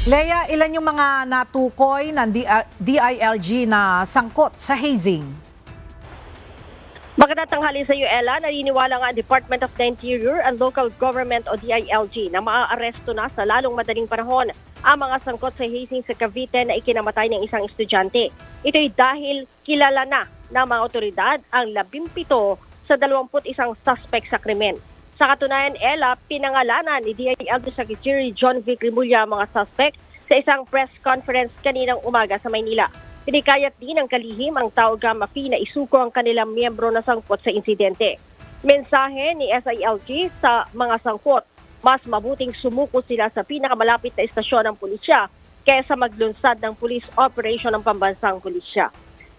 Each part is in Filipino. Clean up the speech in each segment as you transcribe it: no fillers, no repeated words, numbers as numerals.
Lea, ilan yung mga natukoy ng DILG na sangkot sa hazing? Magandang tanghali sa iyo, Ella. Naniniwala nga ang Department of the Interior and Local Government o DILG na maaaresto na sa lalong madaling panahon ang mga sangkot sa hazing sa Cavite na ikinamatay ng isang estudyante. Ito'y dahil kilala na ng mga otoridad ang 17 sa 21 suspect sa krimen. Sa katunayan, Ella, pinangalanan ni DILG Secretary John Vic Rimulya ang mga suspect sa isang press conference kaninang umaga sa Maynila. Pinikayat din ng kalihim ang Tao Gamma Phi na isuko ang kanilang miyembro na sangkot sa insidente. Mensahe ni SILG sa mga sangkot, mas mabuting sumuko sila sa pinakamalapit na istasyon ng pulisya kaysa maglunsad ng police operation ng pambansang pulisya.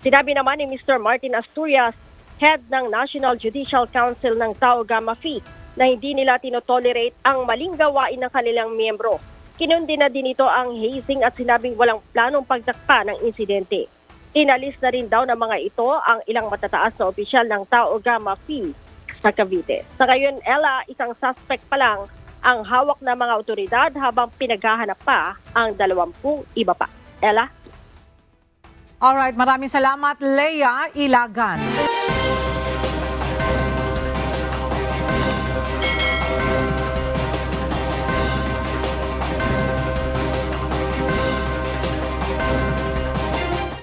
Sinabi naman ni Mr. Martin Asturias, head ng National Judicial Council ng Tao Gamma Phi, na hindi nila tinotolerate ang maling gawain ng kanilang miyembro. Kinundi na din ito ang hazing at sinabing walang planong pagtakpa ng insidente. Inalis na rin daw ng mga ito ang ilang matataas na opisyal ng Tao Gamma Phi sa Cavite. Sa ngayon, Ella, isang suspect pa lang ang hawak ng mga otoridad habang pinaghahanap pa ang 20 iba pa. Ella? Alright, maraming salamat, Lea Ilagan.